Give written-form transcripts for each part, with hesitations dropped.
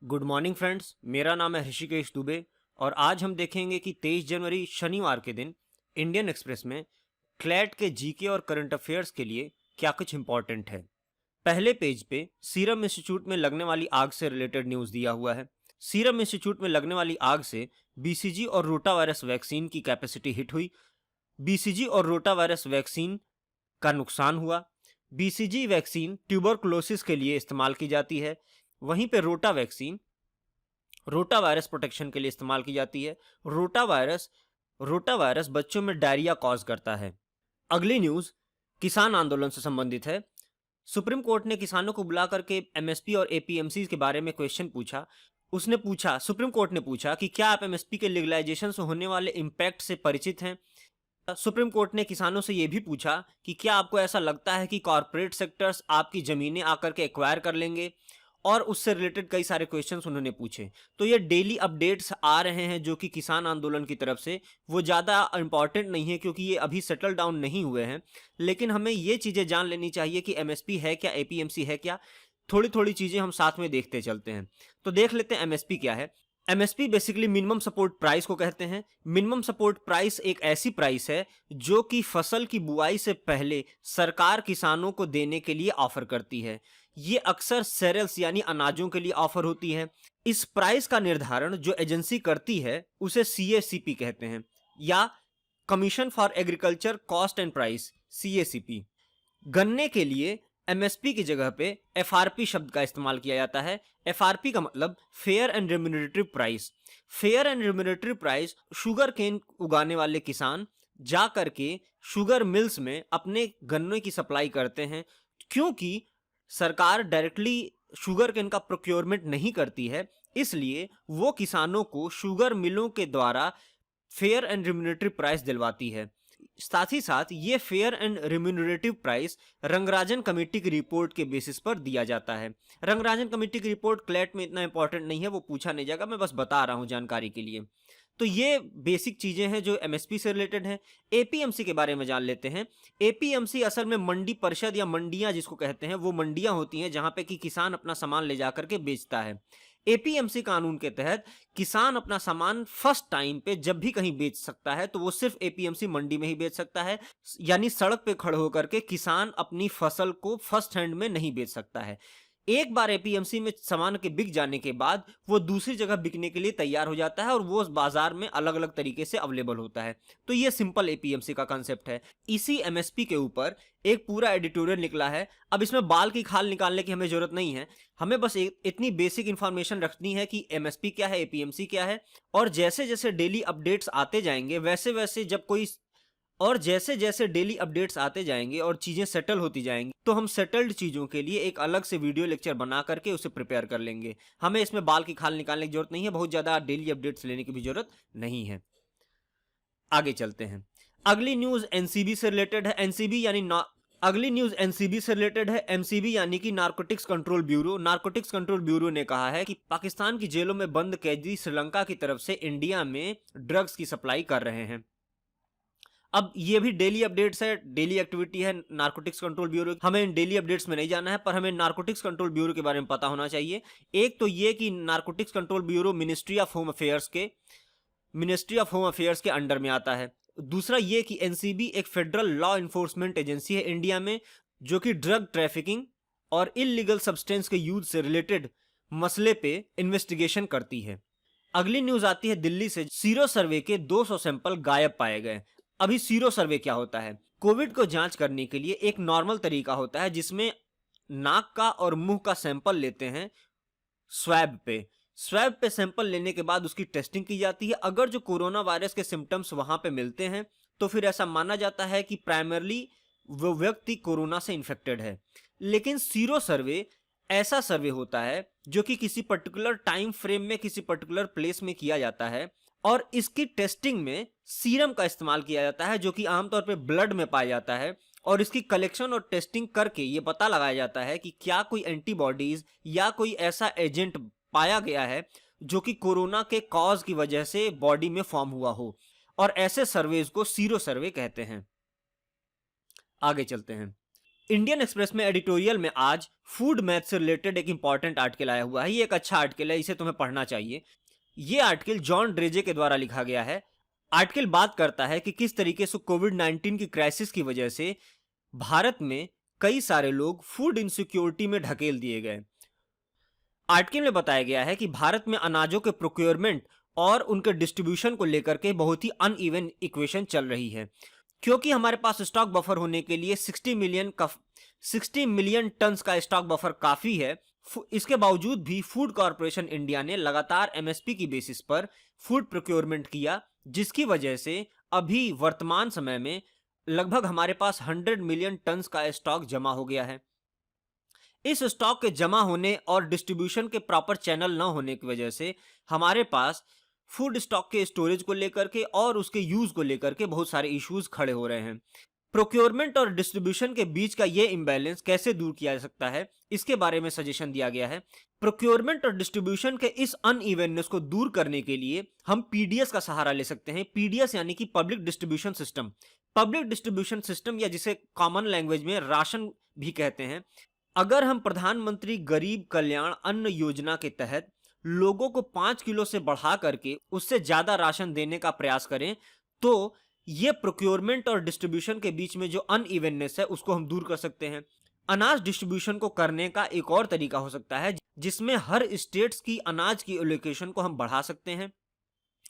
Good morning friends, मेरा नाम है ऋषिकेश दुबे और आज हम देखेंगे कि 23 जनवरी शनिवार के दिन इंडियन एक्सप्रेस में क्लैट के जीके और करंट अफेयर्स के लिए क्या कुछ इंपॉर्टेंट है। पहले पेज पे सीरम इंस्टीट्यूट में लगने वाली आग से रिलेटेड न्यूज़ दिया हुआ है। सीरम इंस्टीट्यूट में लगने वाली आग से बीसीजी और रोटा वायरस वैक्सीन की कैपेसिटी हिट हुई। बीसीजी और रोटा वायरस वैक्सीन का नुकसान हुआ। बीसीजी वैक्सीन ट्यूबरकुलोसिस के लिए इस्तेमाल की जाती है, वहीं पे रोटा वैक्सीन रोटा वायरस प्रोटेक्शन के लिए इस्तेमाल की जाती है। रोटा वायरस बच्चों में डायरिया कॉज करता है। अगली न्यूज किसान आंदोलन से संबंधित है। सुप्रीम कोर्ट ने किसानों को बुला करके एमएसपी और एपीएमसी के बारे में क्वेश्चन पूछा। सुप्रीम कोर्ट ने पूछा कि क्या आप एमएसपी के लीगलाइजेशन से होने वाले इम्पैक्ट से परिचित हैं। सुप्रीम कोर्ट ने किसानों से यह भी पूछा कि क्या आपको ऐसा लगता है कि कॉरपोरेट सेक्टर्स आपकी जमीनें आकर के एक्वायर कर लेंगे, और उससे रिलेटेड कई सारे क्वेश्चंस उन्होंने पूछे। तो ये डेली अपडेट्स आ रहे हैं जो कि किसान आंदोलन की तरफ से, वो ज़्यादा इंपॉर्टेंट नहीं है क्योंकि ये अभी सेटल डाउन नहीं हुए हैं, लेकिन हमें ये चीज़ें जान लेनी चाहिए कि एमएसपी है क्या, एपीएमसी है क्या। थोड़ी थोड़ी चीज़ें हम साथ में देखते चलते हैं। तो देख लेते हैं एमएसपी क्या है। MSP basically minimum support price को कहते हैं। मिनिमम सपोर्ट प्राइस एक ऐसी प्राइस है जो कि फसल की बुआई से पहले सरकार किसानों को देने के लिए ऑफर करती है। ये अक्सर सेरेल्स यानी अनाजों के लिए ऑफर होती है। इस प्राइस का निर्धारण जो एजेंसी करती है उसे सीएसीपी कहते हैं, या commission for agriculture cost and price, CACP. गन्ने के लिए एमएसपी की जगह पे एफआरपी शब्द का इस्तेमाल किया जाता है। एफआरपी का मतलब fair and remunerative price. Fair and remunerative price sugar cane उगाने वाले किसान जा करके शुगर मिल्स में अपने गन्ने की सप्लाई करते हैं। क्योंकि सरकार डायरेक्टली शुगर केन का प्रोक्योरमेंट नहीं करती है, इसलिए वो किसानों को शुगर मिलों के द्वारा फेयर एंड रिम्यूनरेटिव प्राइस दिलवाती है। साथ ही साथ ये fair and remunerative price Rangarajan committee की रिपोर्ट के बेसिस पर दिया जाता है। रंगराजन कमेटी की रिपोर्ट क्लैट में इतना इंपॉर्टेंट नहीं है, वो पूछा नहीं जाएगा, मैं बस बता रहा हूं जानकारी के लिए। तो ये बेसिक चीजें हैं जो एमएसपी से रिलेटेड हैं। एपीएमसी के बारे में जान लेते हैं। एपीएमसी असल में मंडी परिषद या मंडियां जिसको कहते हैं, वो मंडियां होती हैं जहां पे कि किसान अपना सामान ले जाकर के बेचता है। एपीएमसी कानून के तहत किसान अपना सामान फर्स्ट टाइम पे जब भी कहीं बेच सकता है तो वो सिर्फ एपीएमसी मंडी में ही बेच सकता है, यानी सड़क पे खड़े होकर के किसान अपनी फसल को फर्स्ट हैंड में नहीं बेच सकता है। एक बार एपीएमसी में सामान के बिक जाने के बाद वो दूसरी जगह बिकने के लिए तैयार हो जाता है और वो उस बाजार में अलग अलग तरीके से अवेलेबल होता है। तो ये सिंपल एपीएमसी का कांसेप्ट है। इसी एमएसपी के ऊपर एक पूरा एडिटोरियल निकला है। अब इसमें बाल की खाल निकालने की हमें जरूरत नहीं है, हमें बस इतनी बेसिक इंफॉर्मेशन रखनी है कि एमएसपी क्या है, एपीएमसी क्या है, और जैसे जैसे डेली अपडेट्स आते जाएंगे जैसे जैसे डेली अपडेट्स आते जाएंगे और चीजें सेटल होती जाएंगी तो हम सेटल्ड चीजों के लिए एक अलग से वीडियो लेक्चर बना करके उसे प्रिपेयर कर लेंगे। हमें इसमें बाल की खाल निकालने की जरूरत नहीं है, बहुत ज्यादा डेली अपडेट्स लेने की भी जरूरत नहीं है। आगे चलते हैं। अगली न्यूज एनसीबी से रिलेटेड है। एमसीबी यानी कि narcotics control bureau. Narcotics control bureau ने कहा है कि पाकिस्तान की जेलों में बंद कैदी श्रीलंका की तरफ से इंडिया में ड्रग्स की सप्लाई कर रहे हैं। अब ये भी डेली अपडेट्स है, डेली एक्टिविटी है नारकोटिक्स कंट्रोल ब्यूरो। हमें डेली अपडेट्स में नहीं जाना है, पर हमें नारकोटिक्स कंट्रोल ब्यूरो के बारे में पता होना चाहिए। एक तो ये कि narcotics control bureau ministry of home affairs के अंडर में आता है। दूसरा ये कि एनसीबी एक फेडरल लॉ इन्फोर्समेंट एजेंसी है इंडिया में, जो कि ड्रग ट्रैफिकिंग और इलीगल सब्सटेंस के यूज से रिलेटेड मसले पे इन्वेस्टिगेशन करती है। अगली न्यूज आती है दिल्ली से। सीरो सर्वे के 200 सैंपल गायब पाए गए। अभी सीरो सर्वे क्या होता है? कोविड को जांच करने के लिए एक नॉर्मल तरीका होता है जिसमें नाक का और मुंह का सैंपल लेते हैं स्वैब पे सैंपल लेने के बाद उसकी टेस्टिंग की जाती है। अगर जो कोरोना वायरस के सिम्टम्स वहां पे मिलते हैं तो फिर ऐसा माना जाता है कि प्राइमरली वो व्यक्ति कोरोना से इन्फेक्टेड है। लेकिन सीरो सर्वे ऐसा सर्वे होता है जो कि किसी पर्टिकुलर टाइम फ्रेम में किसी पर्टिकुलर प्लेस में किया जाता है, और इसकी टेस्टिंग में सीरम का इस्तेमाल किया जाता है जो कि आमतौर पे ब्लड में पाया जाता है, और इसकी कलेक्शन और टेस्टिंग करके ये पता लगाया जाता है कि क्या कोई एंटीबॉडीज या कोई ऐसा एजेंट पाया गया है जो कि कोरोना के कॉज की वजह से बॉडी में फॉर्म हुआ हो, और ऐसे सर्वेज को सीरो सर्वे कहते हैं। आगे चलते हैं। इंडियन एक्सप्रेस में एडिटोरियल में आज फूड मैथ से रिलेटेड एक इंपॉर्टेंट आर्टिकल आया हुआ है। ये एक अच्छा आर्टिकल है, इसे तुम्हें पढ़ना चाहिए। ये आर्टिकल जॉन ड्रेजे के द्वारा लिखा गया है। आर्टिकल बात करता है कि किस तरीके से कोविड-19 की क्राइसिस की वजह से भारत में कई सारे लोग फूड इनसिक्योरिटी में ढकेल दिए गए। आर्टिकल में बताया गया है कि भारत में अनाजों के प्रोक्योरमेंट और उनके डिस्ट्रीब्यूशन को लेकर के बहुत ही अनइवन इक्वेशन चल रही है, क्योंकि हमारे पास स्टॉक बफर होने के लिए 60 मिलियन टन्स का स्टॉक बफर काफी है। इसके बावजूद भी फूड कॉर्पोरेशन इंडिया ने लगातार एमएसपी की बेसिस पर फूड प्रोक्योरमेंट किया, जिसकी वजह से अभी वर्तमान समय में लगभग हमारे पास 100 मिलियन टन्स का स्टॉक जमा हो गया है। इस स्टॉक के जमा होने और डिस्ट्रीब्यूशन के प्रॉपर चैनल न होने की वजह से हमारे पास फूड स्टॉक के स्टोरेज को लेकर के और उसके यूज को लेकर के बहुत सारे इश्यूज खड़े हो रहे हैं। प्रोक्योरमेंट और डिस्ट्रीब्यूशन के बीच का यह इंबैलेंस कैसे दूर किया जा सकता है, इसके बारे में सजेशन दिया गया है। प्रोक्योरमेंट और डिस्ट्रीब्यूशन के इस अनइवननेस को दूर करने के लिए हम पीडीएस का सहारा ले सकते हैं। पीडीएस यानी कि public distribution system. Public distribution system या जिसे कॉमन लैंग्वेज में राशन भी कहते हैं। अगर हम प्रधानमंत्री गरीब कल्याण अन्न योजना के तहत लोगों को 5 किलो से बढ़ा करके उससे ज्यादा राशन देने का प्रयास करें, तो ये प्रोक्योरमेंट और डिस्ट्रीब्यूशन के बीच में जो अनइवननेस है उसको हम दूर कर सकते हैं। अनाज डिस्ट्रीब्यूशन को करने का एक और तरीका हो सकता है, जिसमें हर स्टेट्स की अनाज की एलोकेशन को हम बढ़ा सकते हैं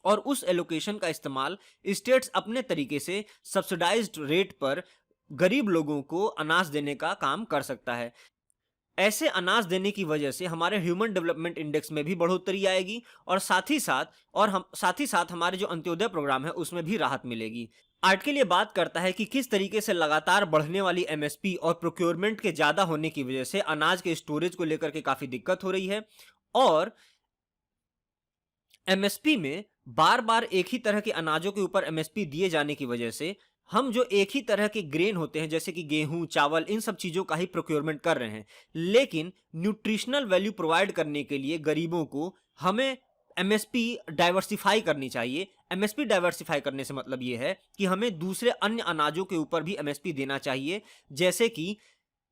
और उस एलोकेशन का इस्तेमाल स्टेट्स अपने तरीके से सब्सिडाइज्ड रेट पर गरीब लोगों को अनाज देने का काम कर सकता है। ऐसे अनाज देने की वजह से हमारे ह्यूमन डेवलपमेंट इंडेक्स में भी बढ़ोतरी आएगी और साथ ही साथ हमारे जो अंत्योदय प्रोग्राम है उसमें भी राहत मिलेगी। आर्टिकल ये बात करता है कि किस तरीके से लगातार बढ़ने वाली एमएसपी और प्रोक्योरमेंट के ज्यादा होने की वजह से अनाज के स्टोरेज को लेकर के काफी दिक्कत हो रही है और एमएसपी में बार बार एक ही तरह के अनाजों के ऊपर एमएसपी दिए जाने की वजह से हम जो एक ही तरह के ग्रेन होते हैं जैसे कि गेहूं, चावल, इन सब चीजों का ही प्रोक्योरमेंट कर रहे हैं, लेकिन न्यूट्रिशनल वैल्यू प्रोवाइड करने के लिए गरीबों को हमें एमएसपी डाइवर्सिफाई करनी चाहिए। एमएसपी डाइवर्सिफाई करने से मतलब यह है कि हमें दूसरे अन्य अनाजों के ऊपर भी एमएसपी देना चाहिए, जैसे कि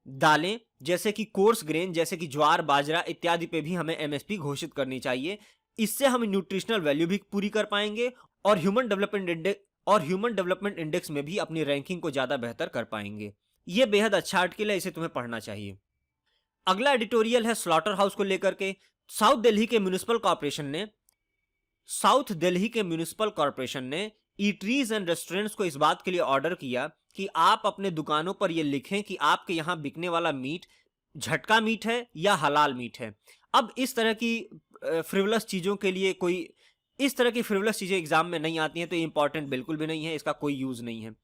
दालें, जैसे कि कोर्स ग्रेन, जैसे कि ज्वार, बाजरा इत्यादि पे भी हमें एमएसपी घोषित करनी चाहिए। इससे हम न्यूट्रिशनल वैल्यू भी पूरी कर पाएंगे और ह्यूमन डेवलपमेंट इंडेक्स में भी अपनी रैंकिंग को ज्यादा बेहतर कर पाएंगे। यह बेहद अच्छा आर्टिकल है, इसे तुम्हें पढ़ना चाहिए। अगला एडिटोरियल है स्लॉटर हाउस को लेकर के। साउथ दिल्ली के म्युनिसिपल कॉर्पोरेशन ने ईटरीज एंड रेस्टोरेंट्स को इस बात के लिए ऑर्डर किया कि आप अपने दुकानों पर यह लिखें कि आपके यहां बिकने वाला मीट झटका मीट है या हलाल मीट है। अब इस तरह की फ्रिवलस चीजों के लिए इस तरह की फ्रिवलस चीजें एग्जाम में नहीं आती हैं, तो ये इंपॉर्टेंट बिल्कुल भी नहीं है, इसका कोई यूज नहीं है।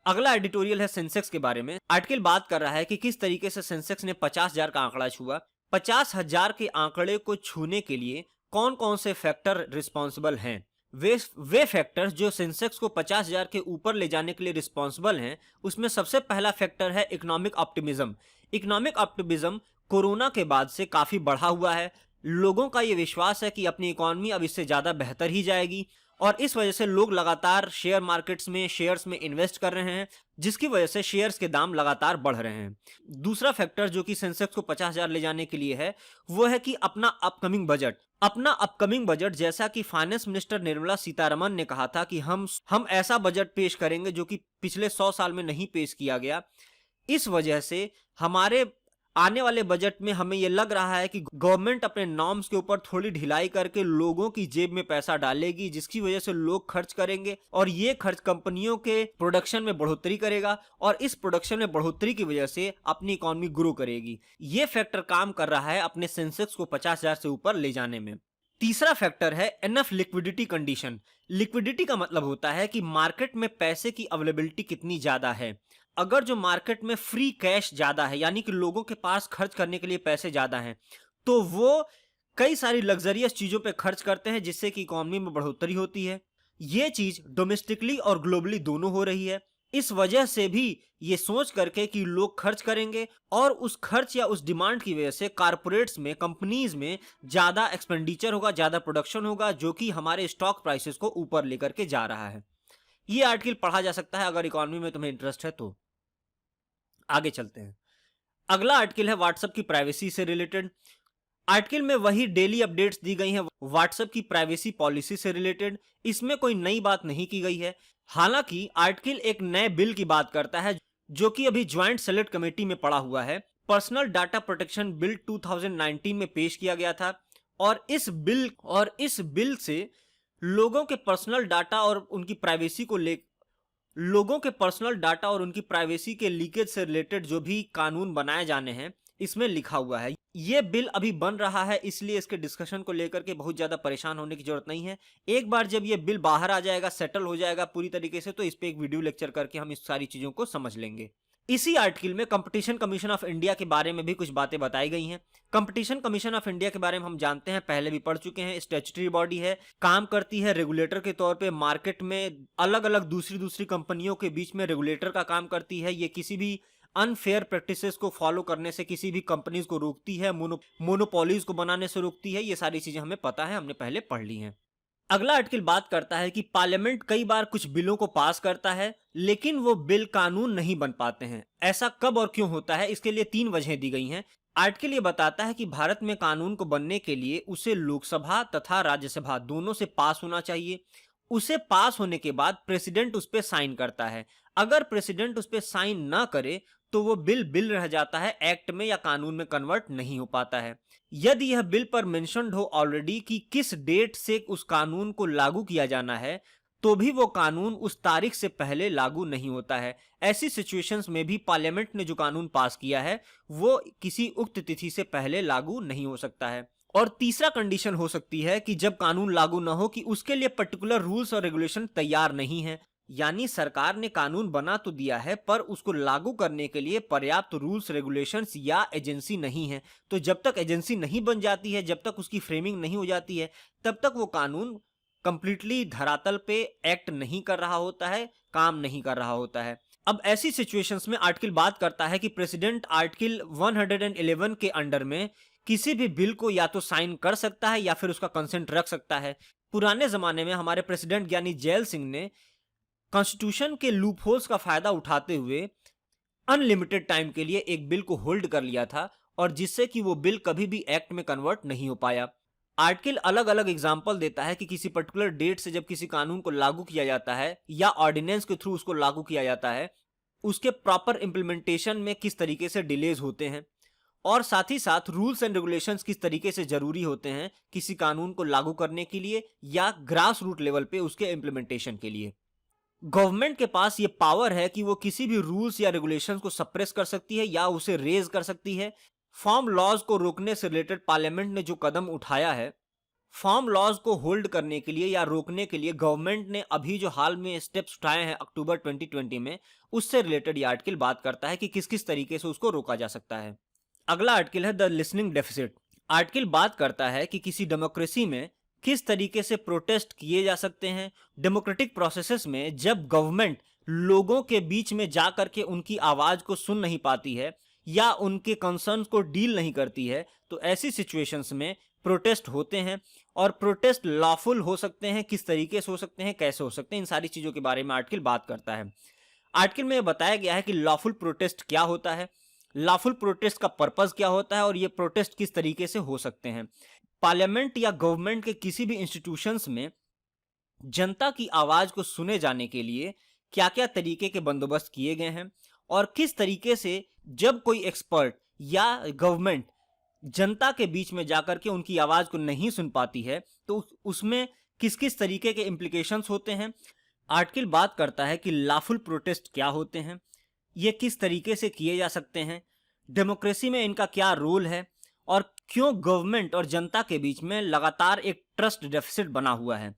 अगला एडिटोरियल है सेंसेक्स के बारे में। आर्टिकल बात कर रहा है कि किस तरीके से सेंसेक्स ने 50,000 का आंकड़ा छुआ। 50,000 के आंकड़े को छूने के लिए कौन कौन से फैक्टर रिस्पॉन्सिबल हैं? वे फैक्टर्स जो सेंसेक्स को 50,000 के ऊपर ले जाने के लिए रिस्पॉन्सिबल हैं, उसमें सबसे पहला फैक्टर है economic optimism. Economic optimism corona के बाद से काफी बढ़ा हुआ है। लोगों का यह विश्वास है कि अपनी इकोनॉमी अब इससे ज्यादा बेहतर ही जाएगी और इस वजह से लोग लगातार शेयर मार्केट्स में शेयर्स में इन्वेस्ट कर रहे हैं, जिसकी वजह से शेयर्स के दाम लगातार बढ़ रहे हैं। दूसरा फैक्टर जो कि सेंसेक्स को 50,000 ले जाने के लिए है, वो है कि अपना अपकमिंग बजट जैसा कि फाइनेंस मिनिस्टर निर्मला सीतारमण ने कहा था कि हम ऐसा बजट पेश करेंगे जो कि पिछले 100 साल में नहीं पेश किया गया। इस वजह से हमारे आने वाले बजट में हमें यह लग रहा है कि गवर्नमेंट अपने नॉर्म्स के ऊपर थोड़ी ढिलाई करके लोगों की जेब में पैसा डालेगी, जिसकी वजह से लोग खर्च करेंगे और ये खर्च कंपनियों के प्रोडक्शन में बढ़ोतरी करेगा और इस प्रोडक्शन में बढ़ोतरी की वजह से अपनी इकोनॉमी ग्रो करेगी। ये फैक्टर काम कर रहा है अपने सेंसेक्स को 50,000 से ऊपर ले जाने में। तीसरा फैक्टर है एनफ लिक्विडिटी कंडीशन। लिक्विडिटी का मतलब होता है कि मार्केट में पैसे की अवेलेबिलिटी कितनी ज्यादा है। अगर जो मार्केट में फ्री कैश ज्यादा है, यानी कि लोगों के पास खर्च करने के लिए पैसे ज्यादा हैं, तो वो कई सारी लग्जरियस चीजों पे खर्च करते हैं, जिससे कि इकोनॉमी में बढ़ोतरी होती है। ये चीज डोमेस्टिकली और ग्लोबली दोनों हो रही है। इस वजह से भी ये सोच करके कि लोग खर्च करेंगे और उस खर्च या उस डिमांड की वजह से कारपोरेट्स में, कंपनीज में ज्यादा एक्सपेंडिचर होगा, ज्यादा प्रोडक्शन होगा, जो कि हमारे स्टॉक प्राइसेस को ऊपर लेकर के जा रहा है। ये आर्टिकल पढ़ा जा सकता है अगर इकोनॉमी में तुम्हें इंटरेस्ट है तो। आगे चलते हैं। अगला आर्टिकल है व्हाट्सएप की प्राइवेसी से रिलेटेड। आर्टिकल में वही डेली अपडेट्स दी गई हैं व्हाट्सएप की प्राइवेसी पॉलिसी से रिलेटेड। इसमें कोई नई बात नहीं की गई है। हालांकि आर्टिकल एक नए बिल की बात करता है जो कि अभी ज्वाइंट सेलेक्ट कमेटी में पड़ा हुआ है। पर्सनल डाटा प्रोटेक्शन बिल 2019 में पेश किया गया था और इस बिल से लोगों के पर्सनल डाटा और उनकी प्राइवेसी को ले लोगों के पर्सनल डाटा और उनकी प्राइवेसी के लीकेज से रिलेटेड जो भी कानून बनाए जाने हैं इसमें लिखा हुआ है। ये बिल अभी बन रहा है, इसलिए इसके डिस्कशन को लेकर के बहुत ज्यादा परेशान होने की जरूरत नहीं है। एक बार जब ये बिल बाहर आ जाएगा, सेटल हो जाएगा पूरी तरीके से, तो इस पे एक वीडियो लेक्चर करके हम इस सारी चीजों को समझ लेंगे। इसी आर्टिकल में कंपटीशन कमीशन ऑफ इंडिया के बारे में भी कुछ बातें बताई गई हैं। कंपटीशन कमीशन ऑफ इंडिया के बारे में हम जानते हैं, पहले भी पढ़ चुके हैं। स्टैट्यूटरी बॉडी है, काम करती है रेगुलेटर के तौर पे। मार्केट में अलग अलग दूसरी कंपनियों के बीच में रेगुलेटर का काम करती है। ये किसी भी अनफेयर प्रैक्टिसेस को फॉलो करने से किसी भी कंपनीज को रोकती है, मोनोपोलीज को बनाने से रोकती है। ये सारी चीजें हमें पता है, हमने पहले पढ़ ली हैं। अगला आर्टिकल बात करता है कि पार्लियामेंट कई बार कुछ बिलों को पास करता है लेकिन वो बिल कानून नहीं बन पाते हैं। ऐसा कब और क्यों होता है, इसके लिए 3 वजहें दी गई हैं। आर्टिकल ये बताता है कि भारत में कानून को बनने के लिए उसे लोकसभा तथा राज्यसभा दोनों से पास होना चाहिए। उसे पास होने के बाद प्रेसिडेंट उस पर साइन करता है। अगर प्रेसिडेंट उस पर साइन ना करे तो वो बिल रह जाता है, एक्ट में या कानून में कन्वर्ट नहीं हो पाता है। यदि यह बिल पर मेंशन्ड हो ऑलरेडी कि किस डेट से उस कानून को लागू किया जाना है, तो भी वो कानून उस तारीख से पहले लागू नहीं होता है। ऐसी सिचुएशंस में भी पार्लियामेंट ने जो कानून पास किया है वो किसी उक्त तिथि से पहले लागू नहीं हो सकता है। और तीसरा कंडीशन हो सकती है कि जब कानून लागू ना हो कि उसके लिए पर्टिकुलर रूल्स और रेगुलेशन तैयार नहीं है। यानी सरकार ने कानून बना तो दिया है पर उसको लागू करने के लिए पर्याप्त रूल्स रेगुलेशंस या एजेंसी नहीं है। तो जब तक एजेंसी नहीं बन जाती है, जब तक उसकी फ्रेमिंग नहीं हो जाती है, तब तक वो कानून कंप्लीटली धरातल पे एक्ट नहीं कर रहा होता है, काम नहीं कर रहा होता है। अब ऐसी सिचुएशंस में आर्टिकल बात करता है कि प्रेसिडेंट आर्टिकल 111 के अंडर में किसी भी बिल को या तो साइन कर सकता है या फिर उसका कंसेंट रख सकता है। पुराने जमाने में हमारे प्रेसिडेंट यानी जैल सिंह ने कॉन्स्टिट्यूशन के लूपहोल्स का फायदा उठाते हुए अनलिमिटेड टाइम के लिए एक बिल को होल्ड कर लिया था और जिससे कि वो बिल कभी भी एक्ट में कन्वर्ट नहीं हो पाया। आर्टिकल अलग अलग एग्जाम्पल देता है कि किसी पर्टिकुलर डेट से जब किसी कानून को लागू किया जाता है या ऑर्डिनेंस के थ्रू उसको लागू किया जाता है, उसके प्रॉपर इंप्लीमेंटेशन में किस तरीके से डिलेज होते हैं और साथ ही साथ रूल्स एंड रेगुलेशंस किस तरीके से जरूरी होते हैं किसी कानून को लागू करने के लिए या ग्रास रूट लेवल पे उसके इंप्लीमेंटेशन के लिए। गवर्नमेंट के पास ये पावर है कि वो किसी भी रूल्स या रेगुलेशंस को सप्रेस कर सकती है या उसे रेज कर सकती है। फार्म लॉज को रोकने से रिलेटेड पार्लियामेंट ने जो कदम उठाया है, फार्म लॉज को होल्ड करने के लिए या रोकने के लिए गवर्नमेंट ने अभी जो हाल में स्टेप्स उठाए हैं अक्टूबर 2020 में, उससे रिलेटेड ये आर्टिकल बात करता है कि किस किस तरीके से उसको रोका जा सकता है। अगला आर्टिकल है द लिसनिंग डेफिसिट। आर्टिकल बात करता है कि किसी डेमोक्रेसी में किस तरीके से प्रोटेस्ट किए जा सकते हैं। डेमोक्रेटिक प्रोसेसेस में जब गवर्नमेंट लोगों के बीच में जा करके उनकी आवाज को सुन नहीं पाती है या उनके कंसर्न्स को डील नहीं करती है, तो ऐसी सिचुएशंस में प्रोटेस्ट होते हैं और प्रोटेस्ट लॉफुल हो सकते हैं, किस तरीके से हो सकते हैं, कैसे हो सकते हैं, इन सारी चीजों के बारे में आर्टिकल बात करता है। आर्टिकल में बताया गया है कि लॉफुल प्रोटेस्ट क्या होता है, लॉफुल प्रोटेस्ट का पर्पस क्या होता है और ये प्रोटेस्ट किस तरीके से हो सकते हैं। पार्लियामेंट या गवर्नमेंट के किसी भी इंस्टीट्यूशंस में जनता की आवाज को सुने जाने के लिए क्या क्या तरीके के बंदोबस्त किए गए हैं और किस तरीके से जब कोई एक्सपर्ट या गवर्नमेंट जनता के बीच में जाकर के उनकी आवाज को नहीं सुन पाती है तो उसमें किस किस तरीके के इम्प्लीकेशंस होते हैं। आर्टिकल बात करता है कि लॉफुल प्रोटेस्ट क्या होते हैं, ये किस तरीके से किए जा सकते हैं, डेमोक्रेसी में इनका क्या रोल है और क्यों गवर्नमेंट और जनता के बीच में लगातार एक ट्रस्ट डेफिसिट बना हुआ है।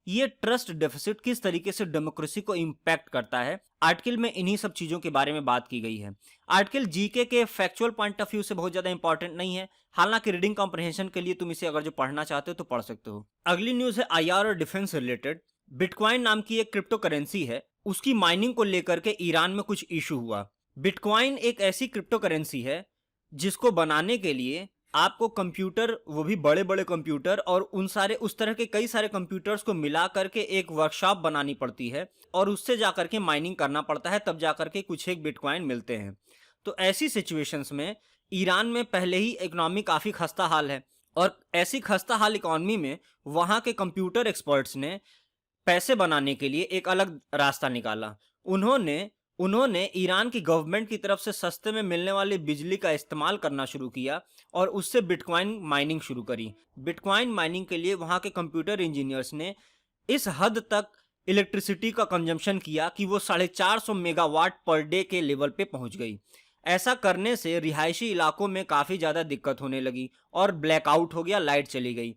ये ट्रस्ट डेफिसिट किस तरीके से डेमोक्रेसी को इंपैक्ट करता है, आर्टिकल में इन्हीं सब चीजों के बारे में बात की गई है। आर्टिकल जीके के फैक्चुअल पॉइंट ऑफ व्यू से बहुत ज्यादा इंपॉर्टेंट नहीं है, हालांकि रीडिंग कॉम्प्रिहेंशन के लिए तुम इसे अगर जो पढ़ना चाहते हो तो पढ़ सकते हो। अगली न्यूज है आईआर और डिफेंस रिलेटेड। बिटकॉइन नाम की एक क्रिप्टो करेंसी है, उसकी माइनिंग को लेकर के ईरान में कुछ इशू हुआ। बिटकॉइन एक ऐसी क्रिप्टो करेंसी है जिसको बनाने के लिए आपको कंप्यूटर, वो भी बड़े बड़े कंप्यूटर और उस तरह के कई सारे कंप्यूटर्स को मिला करके एक वर्कशॉप बनानी पड़ती है और उससे जाकर के माइनिंग करना पड़ता है, तब जाकर के कुछ एक बिटकॉइन मिलते हैं। तो ऐसी सिचुएशंस में ईरान में पहले ही इकोनॉमी काफ़ी खस्ता हाल है, और ऐसी खस्ता हाल इकोनॉमी में वहाँ के कंप्यूटर एक्सपर्ट्स ने पैसे बनाने के लिए एक अलग रास्ता निकाला। उन्होंने उन्होंने ईरान की गवर्नमेंट की तरफ से सस्ते में मिलने वाली बिजली का इस्तेमाल करना शुरू किया और उससे बिटकॉइन माइनिंग शुरू करी। बिटकॉइन माइनिंग के लिए वहाँ के कंप्यूटर इंजीनियर्स ने इस हद तक इलेक्ट्रिसिटी का कंजम्पशन किया कि वो 450 मेगावाट पर डे के लेवल पे पहुंच गई। ऐसा करने से रिहायशी इलाकों में काफ़ी ज़्यादा दिक्कत होने लगी और ब्लैकआउट हो गया, लाइट चली गई।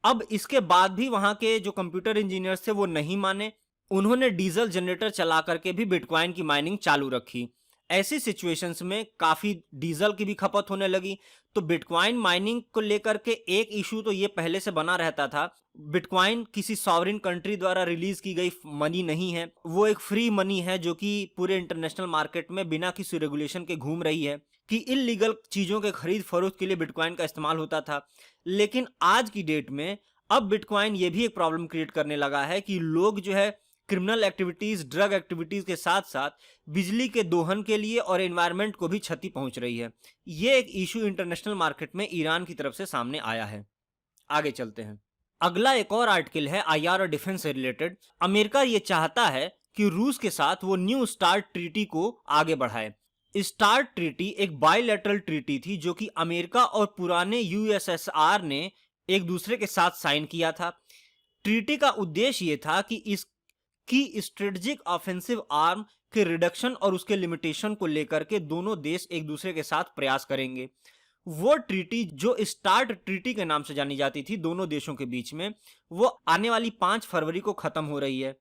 अब इसके बाद भी वहां के जो कंप्यूटर इंजीनियर्स थे वो नहीं माने, उन्होंने डीजल जनरेटर चला करके भी बिटकॉइन की माइनिंग चालू रखी। ऐसी सिचुएशंस में काफ़ी डीजल की भी खपत होने लगी। तो बिटकॉइन माइनिंग को लेकर के एक इशू तो ये पहले से बना रहता था, बिटकॉइन किसी सॉवरिन कंट्री द्वारा रिलीज की गई मनी नहीं है, वो एक फ्री मनी है जो कि पूरे इंटरनेशनल मार्केट में बिना किसी रेगुलेशन के घूम रही है, कि इलीगल चीज़ों के खरीद फरोख्त के लिए बिटकॉइन का इस्तेमाल होता था। लेकिन आज की डेट में अब बिटकॉइन ये भी एक प्रॉब्लम क्रिएट करने लगा है कि लोग जो है क्रिमिनल एक्टिविटीज, ड्रग एक्टिविटीज के साथ साथ बिजली के दोहन के लिए और एनवायरनमेंट को भी क्षति पहुंच रही है। ये एक इशू इंटरनेशनल मार्केट में ईरान की तरफ से सामने आया है। आगे चलते हैं। अगला एक और आर्टिकल है आईआर और डिफेंस से रिलेटेड। अमेरिका ये चाहता है कि रूस के साथ वो न्यू स्टार्ट ट्रीटी को आगे बढ़ाए। स्टार्ट ट्रीटी एक बायलैटरल ट्रीटी थी जो कि अमेरिका और पुराने यूएसएसआर ने एक दूसरे के साथ साइन किया था। ट्रीटी का उद्देश्य ये था कि इसकी स्ट्रेटेजिक ऑफेंसिव आर्म के रिडक्शन और उसके लिमिटेशन को लेकर के दोनों देश एक दूसरे के साथ प्रयास करेंगे। वो ट्रीटी जो स्टार्ट ट्रीटी के नाम से जानी जाती थी दोनों देशों के बीच में, वो आने वाली 5 फरवरी को खत्म हो रही है।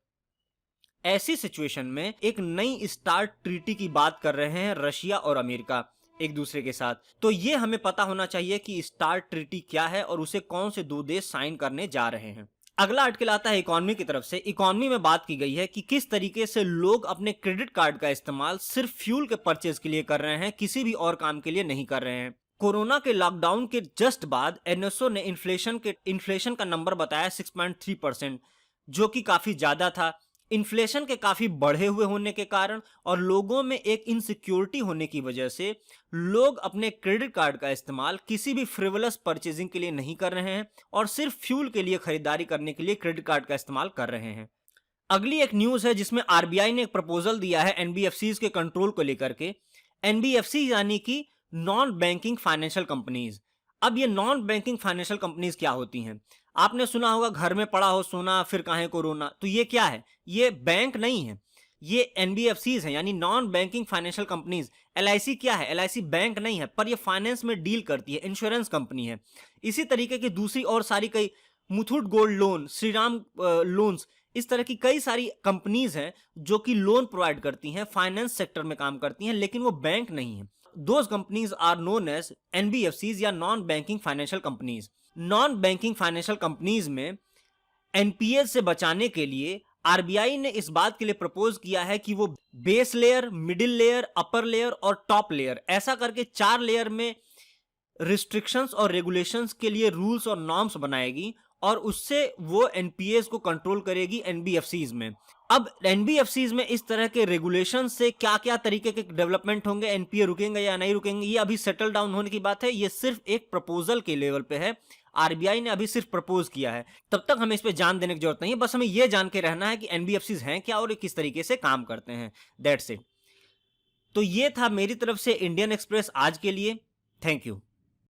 ऐसी सिचुएशन में एक नई स्टार्ट ट्रीटी की बात कर रहे हैं रशिया और अमेरिका एक दूसरे के साथ। तो ये हमें पता होना चाहिए कि स्टार्ट ट्रीटी क्या है और उसे कौन से दो देश साइन करने जा रहे हैं। अगला आर्टिकल आता है इकोनॉमी की तरफ से। इकोनॉमी में बात की गई है कि किस तरीके से लोग अपने क्रेडिट कार्ड का इस्तेमाल सिर्फ फ्यूल के परचेज के लिए कर रहे हैं, किसी भी और काम के लिए नहीं कर रहे हैं। कोरोना के लॉकडाउन के जस्ट बाद एनएसओ ने इन्फ्लेशन का नंबर बताया 6.3%, जो कि काफी ज्यादा था। इन्फ्लेशन के काफी बढ़े हुए होने के कारण और लोगों में एक इनसिक्योरिटी होने की वजह से लोग अपने क्रेडिट कार्ड का इस्तेमाल किसी भी फ्रिवलस परचेजिंग के लिए नहीं कर रहे हैं और सिर्फ फ्यूल के लिए खरीदारी करने के लिए क्रेडिट कार्ड का इस्तेमाल कर रहे हैं। अगली एक न्यूज है जिसमें आरबीआई ने एक प्रपोजल दिया है एनबीएफसीज के कंट्रोल को लेकर के। एनबीएफसी यानी कि नॉन बैंकिंग फाइनेंशियल कंपनीज। अब ये नॉन बैंकिंग फाइनेंशियल कंपनीज क्या होती हैं? आपने सुना होगा घर में पड़ा हो सोना फिर काहे कोरोना। तो ये क्या है? ये बैंक नहीं है, ये एनबीएफसीज हैं, यानी non banking financial companies. LIC क्या है? एलआईसी बैंक नहीं है, पर ये फाइनेंस में डील करती है, इंश्योरेंस कंपनी है। इसी तरीके की दूसरी और सारी कई, Muthoot gold loan, Shriram loans, इस तरह की कई सारी कंपनीज हैं जो कि लोन प्रोवाइड करती हैं, फाइनेंस सेक्टर में काम करती हैं, लेकिन वो बैंक नहीं है। Those companies are known as NBFCs या non banking financial companies. Non banking financial companies में एनपीए से बचाने के लिए आरबीआई ने इस बात के लिए प्रपोज किया है कि वो base layer, middle layer, upper layer और टॉप लेयर, ऐसा करके 4 लेयर में रिस्ट्रिक्शंस और रेगुलेशंस के लिए रूल्स और नॉर्म्स बनाएगी और उससे वो एनपीएस को कंट्रोल करेगी एनबीएफसीज में। अब एनबीएफसीज में इस तरह के रेगुलेशन से क्या क्या तरीके के डेवलपमेंट होंगे, एनपीए रुकेंगे या नहीं रुकेंगे, ये अभी सेटल डाउन होने की बात है। ये सिर्फ एक प्रपोजल के लेवल पे है, आरबीआई ने अभी सिर्फ प्रपोज किया है। तब तक हमें इस पे जान देने की जरूरत नहीं है, बस हमें ये जान के रहना है कि एनबीएफसीज हैं क्या और किस तरीके से काम करते हैं। That's it. तो ये था मेरी तरफ से इंडियन एक्सप्रेस आज के लिए। Thank you.